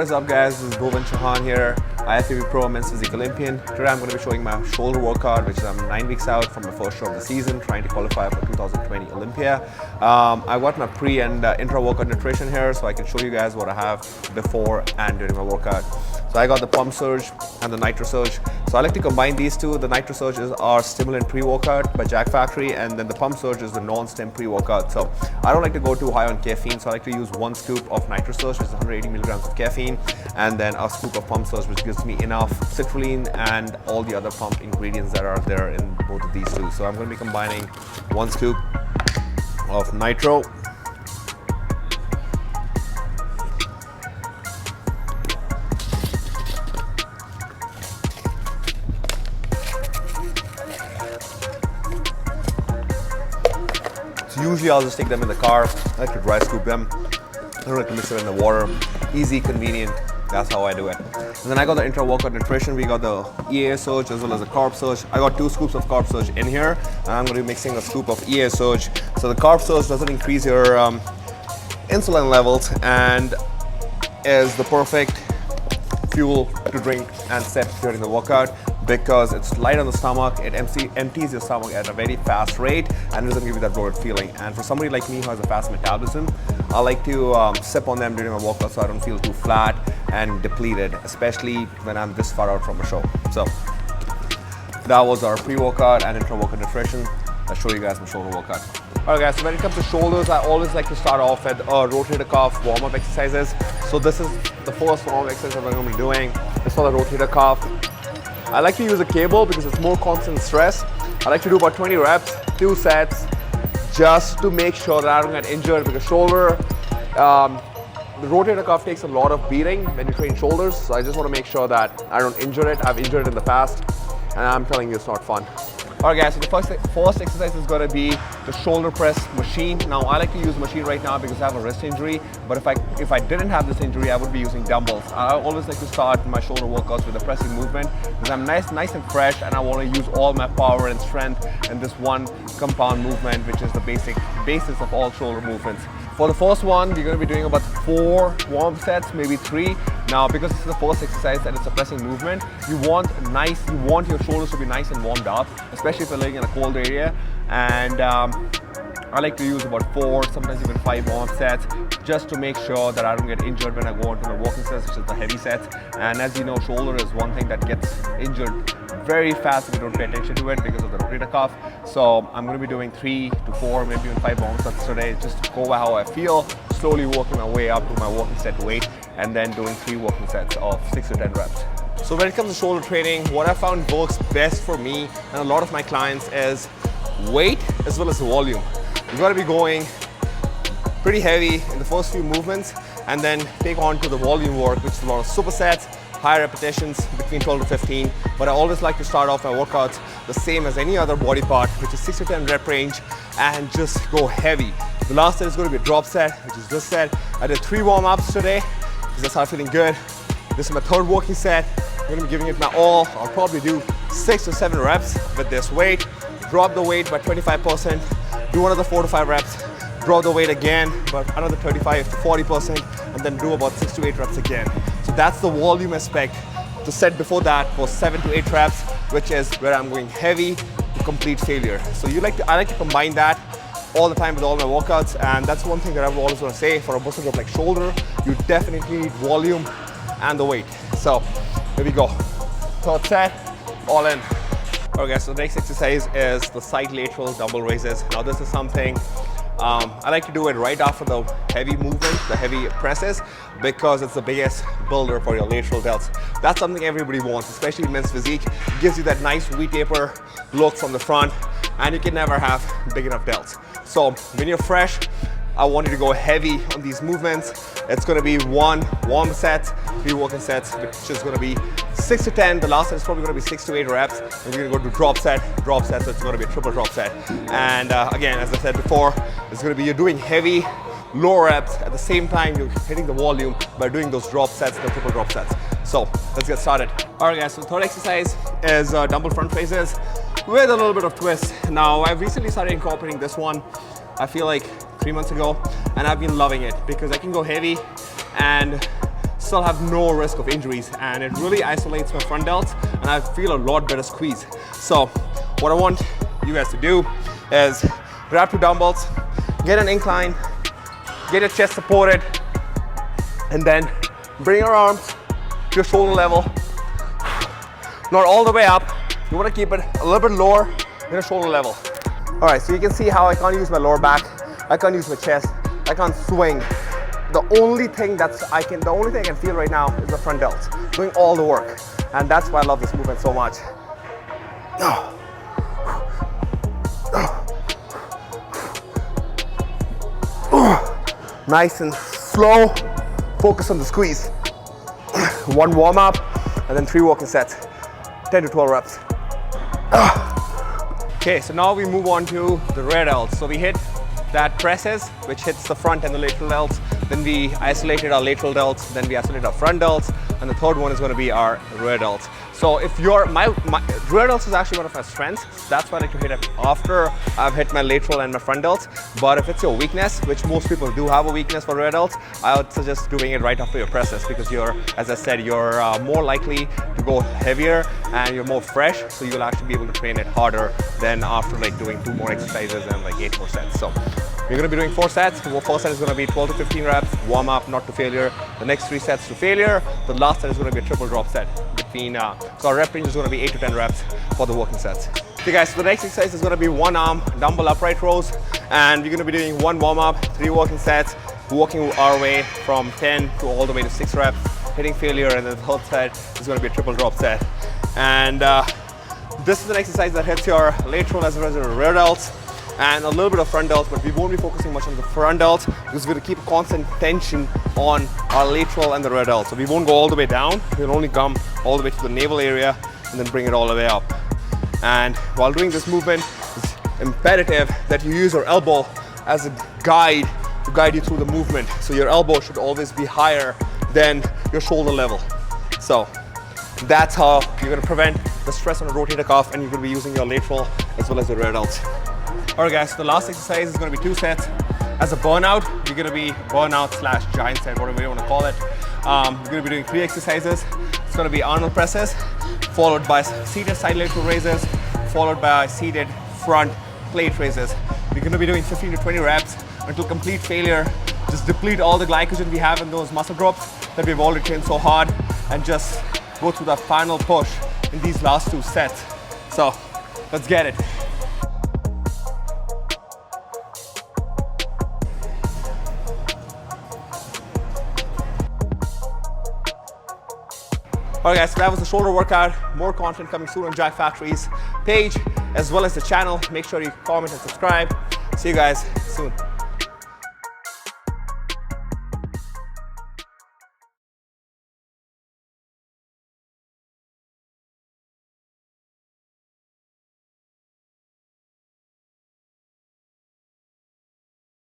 What is up guys, this is Bhuwan Chauhan here, IFBB Pro Men's Physique Olympian. Today I'm going to be showing my shoulder workout, which I'm 9 weeks out from my first show of the season, trying to qualify for 2020 Olympia. I got my pre and intra workout nutrition here so I can show you guys what I have before and during my workout. So I got the Pump Surge and the Nitro Surge. So I like to combine these two. The Nitro Surge is our stimulant pre-workout by Jack Factory, and then the Pump Surge is the non-stim pre-workout. So I don't like to go too high on caffeine, so I like to use 1 scoop of Nitro Surge, which is 180 milligrams of caffeine, and then a scoop of Pump Surge, which gives me enough citrulline and all the other pump ingredients that are there in both of these two. So I'm going to be combining 1 scoop of Nitro, usually I'll just take them in the car. I like to dry scoop them. I don't like to mix it in the water. Easy, convenient. That's how I do it. And then I got the intra-workout nutrition. We got the EA Surge as well as the Carb Surge. I got 2 scoops of Carb Surge in here, and I'm going to be mixing a scoop of EA Surge. So the Carb Surge doesn't increase your insulin levels and is the perfect fuel to drink and sip during the workout, because it's light on the stomach, it empties your stomach at a very fast rate and it doesn't give you that bloated feeling. And for somebody like me who has a fast metabolism, I like to sip on them during my workout so I don't feel too flat and depleted, especially when I'm this far out from a show. So that was our pre-workout and intra-workout nutrition. I'll show you guys my shoulder workout. Alright guys, so when it comes to shoulders, I always like to start off with rotator cuff warm-up exercises. So this is the first warm-up exercise I'm going to be doing. It's for the rotator cuff. I like to use a cable because it's more constant stress. I like to do about 20 reps, 2 sets, just to make sure that I don't get injured, because shoulder, the rotator cuff takes a lot of beating when you train shoulders. So I just want to make sure that I don't injure it. I've injured it in the past, and I'm telling you it's not fun. Alright guys, so the first exercise is going to be the shoulder press machine. Now I like to use machine right now because I have a wrist injury, but if I didn't have this injury, I would be using dumbbells. I always like to start my shoulder workouts with a pressing movement because I'm nice and fresh, and I want to use all my power and strength in this one compound movement, which is the basis of all shoulder movements. For the first one, we're going to be doing about 4 warm sets, maybe 3. Now, because this is the first exercise and it's a pressing movement, you want your shoulders to be nice and warmed up, especially if you're living in a cold area. And I like to use about 4, sometimes even 5 warm sets, just to make sure that I don't get injured when I go into the walking sets, which is the heavy sets. And as you know, shoulder is one thing that gets injured very fast if you don't pay attention to it because of the rotator cuff. So I'm going to be doing 3 to 4, maybe even 5 warm sets today, just to go by how I feel, slowly working my way up to my walking set weight, and then doing 3 walking sets of 6 to 10 reps. So when it comes to shoulder training, what I found works best for me and a lot of my clients is weight as well as volume. You've got to be going pretty heavy in the first few movements and then take on to the volume work, which is a lot of supersets, high repetitions between 12 to 15. But I always like to start off my workouts the same as any other body part, which is 6 to 10 rep range, and just go heavy. The last set is going to be a drop set, which is this set. I did 3 warm-ups today because that's how I'm feeling good. This is my 3rd working set. I'm going to be giving it my all. I'll probably do 6 to 7 reps with this weight. Drop the weight by 25%. Do another 4 to 5 reps. Drop the weight again, but another 35 to 40%, and then do about 6 to 8 reps again. So that's the volume aspect. The set before that was 7 to 8 reps, which is where I'm going heavy to complete failure. So I like to combine that all the time with all my workouts, and that's one thing that I would always want to say. For a muscle group like shoulder, you definitely need volume and the weight. So here we go. 3rd set, all in. Okay, so the next exercise is the side lateral dumbbell raises. Now this is something I like to do it right after the heavy movement, the heavy presses, because it's the biggest builder for your lateral delts. That's something everybody wants, especially in men's physique. It gives you that nice V-taper look from the front, and you can never have big enough delts. So when you're fresh, I want you to go heavy on these movements. It's going to be 1 warm set, 3 working sets, which is going to be 6 to 10. The last set is probably going to be 6 to 8 reps. And we're going to go to drop set, so it's going to be a triple drop set. And again, as I said before, it's going to be you're doing heavy, low reps. At the same time, you're hitting the volume by doing those drop sets, the triple drop sets. So let's get started. All right, guys, so the 3rd exercise is dumbbell front raises with a little bit of twist. Now, I've recently started incorporating this one. I feel like 3 months ago, and I've been loving it because I can go heavy and still have no risk of injuries, and it really isolates my front delts and I feel a lot better squeeze. So what I want you guys to do is grab 2 dumbbells, get an incline, get your chest supported, and then bring your arms to your shoulder level. Not all the way up. You want to keep it a little bit lower than your shoulder level. All right, so you can see how I can't use my lower back, I can't use my chest, I can't swing. The only thing I can feel right now is the front delts doing all the work, and that's why I love this movement so much. Nice and slow. Focus on the squeeze. 1 warm up, and then 3 working sets, 10 to 12 reps. Okay, so now we move on to the rear delts. So we hit that presses, which hits the front and the lateral delts. Then we isolated our lateral delts. Then we isolated our front delts. And the third one is going to be our rear delts. So if my rear delts is actually one of my strengths, that's why I like to hit it after I've hit my lateral and my front delts. But if it's your weakness, which most people do have a weakness for rear delts, I would suggest doing it right after your presses, because as I said, you're more likely to go heavier and you're more fresh, so you'll actually be able to train it harder than after like doing 2 more exercises and like 8 more sets. So we're going to be doing 4 sets. The first set is going to be 12 to 15 reps, warm up, not to failure. The next 3 sets to failure. The last set is going to be a triple drop set. So our rep range is going to be 8 to 10 reps for the working sets. Okay guys, so the next exercise is going to be 1 arm dumbbell upright rows, and we're going to be doing 1 warm up, 3 working sets, working our way from 10 to all the way to 6 reps, hitting failure, and then the third set is going to be a triple drop set. And this is an exercise that hits your lateral as well as your rear delts and a little bit of front delts, but we won't be focusing much on the front delts because we're going to keep constant tension on our lateral and the rear delts. So we won't go all the way down, we'll only come all the way to the navel area and then bring it all the way up. And while doing this movement, it's imperative that you use your elbow as a guide to guide you through the movement. So your elbow should always be higher than your shoulder level. So that's how you're going to prevent the stress on the rotator cuff, and you're going to be using your lateral as well as your rear delts. Alright guys, so the last exercise is going to be 2 sets. As a burnout, you're going to be burnout / giant set, whatever you want to call it. We're going to be doing 3 exercises. It's going to be Arnold Presses, followed by seated side lateral raises, followed by seated front plate raises. We're going to be doing 15 to 20 reps until complete failure. Just deplete all the glycogen we have in those muscle groups that we've already trained so hard, and just go through the final push in these last 2 sets. So let's get it. Alright guys, so that was the shoulder workout. More content coming soon on Jack Factory's page as well as the channel. Make sure you comment and subscribe. See you guys soon.